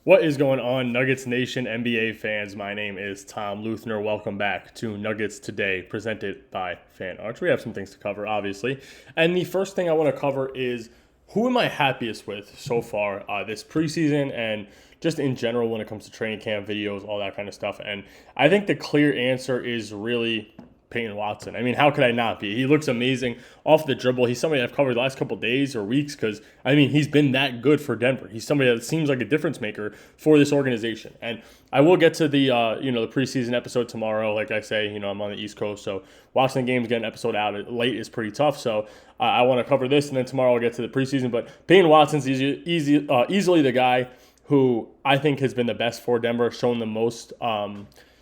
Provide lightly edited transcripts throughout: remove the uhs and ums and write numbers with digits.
What is going on, Nuggets Nation NBA fans? My name is Tom Leuthner. Welcome back to Nuggets Today, presented by Fan Arch. We have some things to cover, obviously. And the first thing I want to cover is who am I happiest with so far this preseason and just in general when it comes to training camp videos, all that kind of stuff. And I think the clear answer is really Peyton Watson. I mean, how could I not be? He looks amazing off the dribble. He's somebody I've covered the last couple of days or weeks because, I mean, he's been that good for Denver. He's somebody that seems like a difference maker for this organization. And I will get to the the preseason episode tomorrow. Like I say, I'm on the East Coast, so watching the games, getting an episode out late is pretty tough. So I want to cover this, and then tomorrow I'll get to the preseason. But Peyton Watson's easily the guy who I think has been the best for Denver, shown the most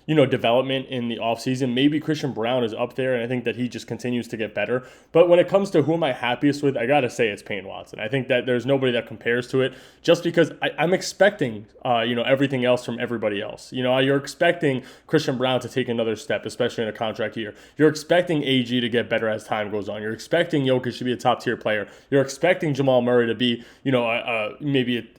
development in the offseason. Maybe Christian Brown is up there, and I think that he just continues to get better. But when it comes to who am I happiest with, I got to say it's Peyton Watson. I think that there's nobody that compares to it just because I'm expecting, everything else from everybody else. You're expecting Christian Brown to take another step, especially in a contract year. You're expecting AG to get better as time goes on. You're expecting Jokic to be a top-tier player. You're expecting Jamal Murray to be, maybe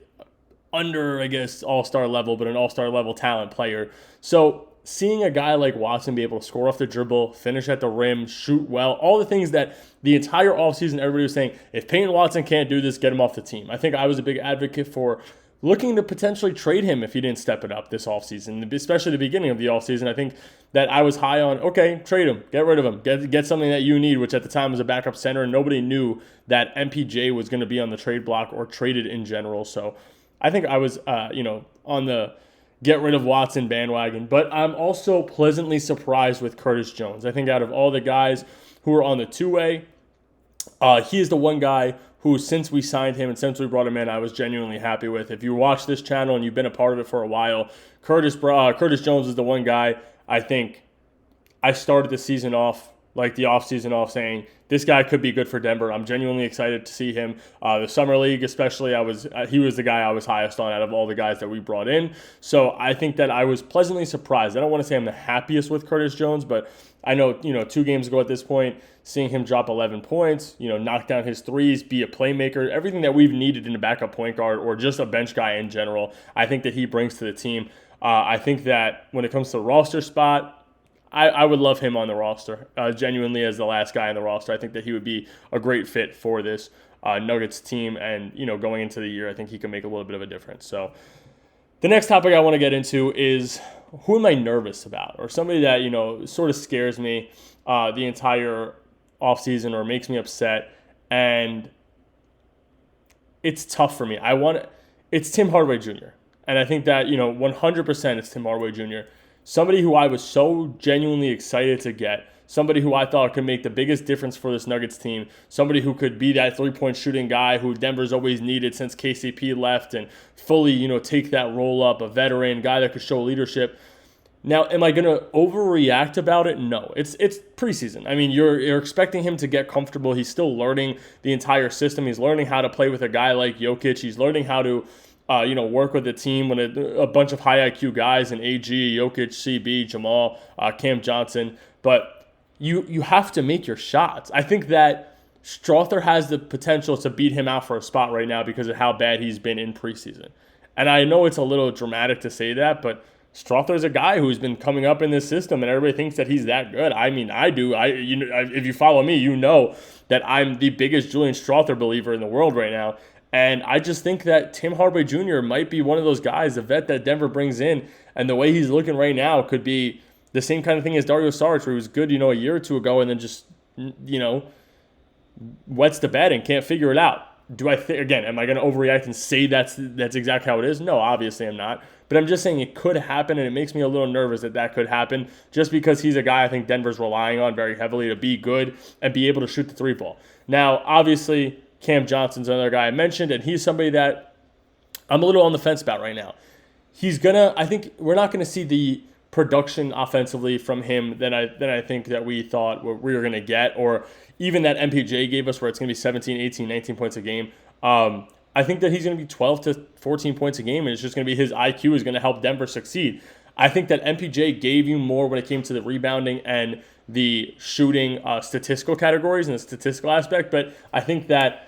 under, all-star level, but an all-star level talent player. So seeing a guy like Watson be able to score off the dribble, finish at the rim, shoot well, all the things that the entire offseason everybody was saying, if Peyton Watson can't do this, get him off the team. I think I was a big advocate for looking to potentially trade him if he didn't step it up this offseason, especially the beginning of the offseason. I think that I was high on, okay, trade him, get rid of him, get something that you need, which at the time was a backup center, and nobody knew that MPJ was going to be on the trade block or traded in general. So I think I was, on the get rid of Watson bandwagon, but I'm also pleasantly surprised with Curtis Jones. I think out of all the guys who are on the two-way, he is the one guy who, since we signed him and since we brought him in, I was genuinely happy with. If you watch this channel and you've been a part of it for a while, Curtis Jones is the one guy I think I started the season off, like the offseason off, saying this guy could be good for Denver. I'm genuinely excited to see him. The Summer League especially, he was the guy I was highest on out of all the guys that we brought in. So I think that I was pleasantly surprised. I don't want to say I'm the happiest with Curtis Jones, but I know, 2 games ago at this point, seeing him drop 11 points, knock down his threes, be a playmaker, everything that we've needed in a backup point guard or just a bench guy in general, I think that he brings to the team. I think that when it comes to the roster spot, I would love him on the roster, genuinely as the last guy on the roster. I think that he would be a great fit for this Nuggets team. And, going into the year, I think he can make a little bit of a difference. So the next topic I want to get into is who am I nervous about, or somebody that, sort of scares me the entire offseason or makes me upset. And it's tough for me. It's Tim Hardaway Jr. And I think that, 100% it's Tim Hardaway Jr., somebody who I was so genuinely excited to get, somebody who I thought could make the biggest difference for this Nuggets team, somebody who could be that three-point shooting guy who Denver's always needed since KCP left and fully, take that role up, a veteran, guy that could show leadership. Now, am I going to overreact about it? No. It's preseason. I mean, you're expecting him to get comfortable. He's still learning the entire system. He's learning how to play with a guy like Jokic. He's learning how to work with a team when a bunch of high IQ guys in AG, Jokic, CB, Jamal, Cam Johnson. But you have to make your shots. I think that Strother has the potential to beat him out for a spot right now because of how bad he's been in preseason. And I know it's a little dramatic to say that, but Strother's a guy who's been coming up in this system, and everybody thinks that he's that good. I mean, I do. If you follow me, you know that I'm the biggest Julian Strother believer in the world right now. And I just think that Tim Hardaway Jr. might be one of those guys, the vet that Denver brings in, and the way he's looking right now could be the same kind of thing as Dario Saric, where he was good, a year or two ago, and then just, wets the bed and can't figure it out. Again, am I going to overreact and say that's exactly how it is? No, obviously I'm not. But I'm just saying it could happen, and it makes me a little nervous that could happen just because he's a guy I think Denver's relying on very heavily to be good and be able to shoot the three ball. Now, obviously, Cam Johnson's another guy I mentioned, and he's somebody that I'm a little on the fence about right now. I think we're not going to see the production offensively from him than I think that we thought we were going to get, or even that MPJ gave us where it's going to be 17, 18, 19 points a game. I think that he's going to be 12 to 14 points a game, and it's just going to be his IQ is going to help Denver succeed. I think that MPJ gave you more when it came to the rebounding and the shooting statistical categories and the statistical aspect, but I think that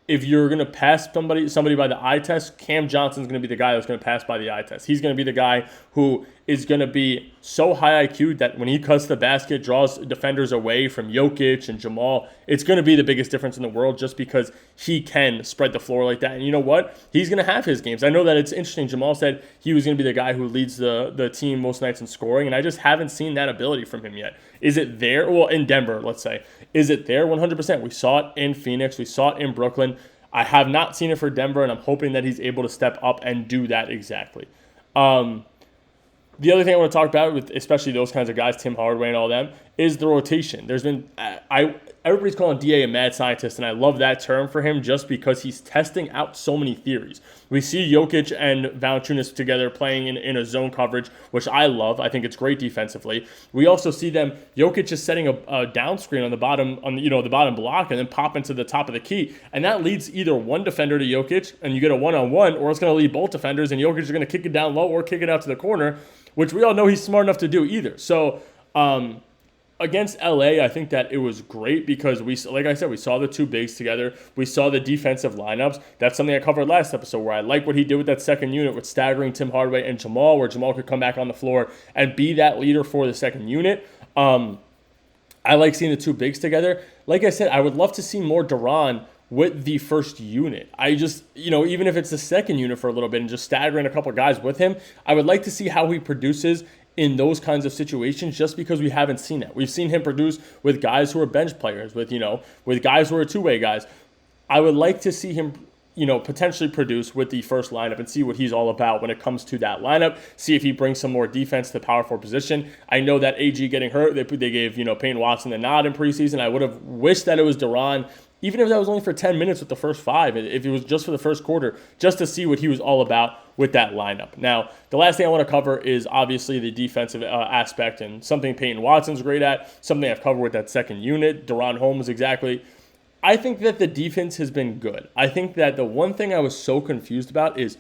if you're going to pass somebody by the eye test, Cam Johnson's going to be the guy that's going to pass by the eye test. He's going to be the guy who is going to be so high IQ that when he cuts the basket, draws defenders away from Jokic and Jamal, it's going to be the biggest difference in the world just because he can spread the floor like that. And you know what? He's going to have his games. I know that it's interesting. Jamal said he was going to be the guy who leads the team most nights in scoring, and I just haven't seen that ability from him yet. Is it there? Well, in Denver, let's say. Is it there? 100%. We saw it in Phoenix. We saw it in Brooklyn. I have not seen it for Denver, and I'm hoping that he's able to step up and do that exactly. The other thing I want to talk about, with especially those kinds of guys, Tim Hardaway and all them, is the rotation. There's been everybody's calling DA a mad scientist, and I love that term for him just because he's testing out so many theories. We see Jokic and Valanciunas together playing in a zone coverage, which I love. I think it's great defensively. We also see them. Jokic is setting a down screen on the bottom the bottom block and then pop into the top of the key, and that leads either one defender to Jokic and you get a one-on-one, or it's going to lead both defenders and Jokic is going to kick it down low or kick it out to the corner, which we all know he's smart enough to do either. So against LA, I think that it was great because like I said, we saw the two bigs together. We saw the defensive lineups. That's something I covered last episode where I like what he did with that second unit with staggering Tim Hardaway and Jamal, where Jamal could come back on the floor and be that leader for the second unit. I like seeing the two bigs together. Like I said, I would love to see more Duran with the first unit. I just, even if it's the second unit for a little bit and just staggering a couple of guys with him, I would like to see how he produces in those kinds of situations just because we haven't seen that. We've seen him produce with guys who are bench players, with guys who are two-way guys. I would like to see him, potentially produce with the first lineup and see what he's all about when it comes to that lineup, see if he brings some more defense to the power forward position. I know that AG getting hurt, they gave, Payne Watson the nod in preseason. I would have wished that it was Duran, even if that was only for 10 minutes with the first 5, if it was just for the first quarter, just to see what he was all about with that lineup. Now, the last thing I want to cover is obviously the defensive aspect, and something Peyton Watson's great at, something I've covered with that second unit, Deron Holmes exactly. I think that the defense has been good. I think that the one thing I was so confused about is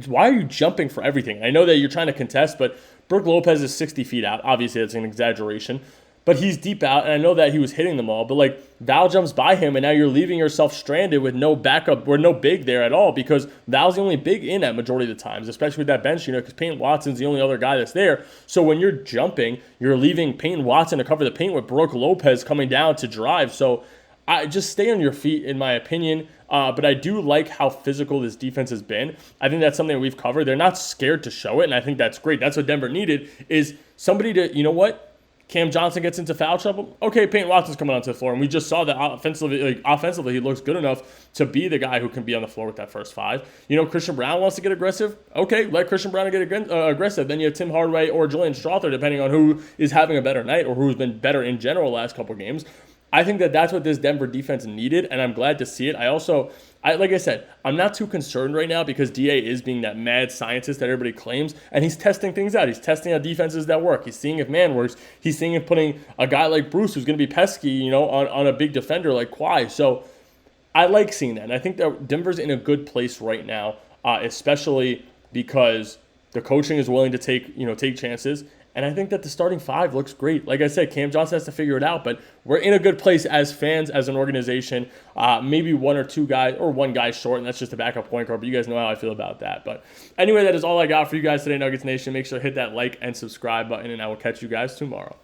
why are you jumping for everything? I know that you're trying to contest, but Brook Lopez is 60 feet out. Obviously, that's an exaggeration. But he's deep out, and I know that he was hitting them all. But, Val jumps by him, and now you're leaving yourself stranded with no backup or no big there at all because Val's the only big in at majority of the times, especially with that bench, because Peyton Watson's the only other guy that's there. So when you're jumping, you're leaving Peyton Watson to cover the paint with Brook Lopez coming down to drive. So I just stay on your feet, in my opinion. But I do like how physical this defense has been. I think that's something that we've covered. They're not scared to show it, and I think that's great. That's what Denver needed, is somebody to, Cam Johnson gets into foul trouble. Okay, Peyton Watson's coming onto the floor, and we just saw that offensively he looks good enough to be the guy who can be on the floor with that first 5. Christian Brown wants to get aggressive. Okay, let Christian Brown get aggressive. Then you have Tim Hardaway or Julian Strawther, depending on who is having a better night or who's been better in general the last couple games. I think that that's what this Denver defense needed, and I'm glad to see it. Like I said, I'm not too concerned right now because DA is being that mad scientist that everybody claims, and he's testing things out. He's testing out defenses that work. He's seeing if man works. He's seeing if putting a guy like Bruce, who's going to be pesky, on a big defender like Kawhi. So I like seeing that, and I think that Denver's in a good place right now, especially because the coaching is willing to take chances. And I think that the starting 5 looks great. Like I said, Cam Johnson has to figure it out, but we're in a good place as fans, as an organization. Maybe one or two guys, or one guy short, and that's just a backup point guard, but you guys know how I feel about that. But anyway, that is all I got for you guys today, Nuggets Nation. Make sure to hit that like and subscribe button, and I will catch you guys tomorrow.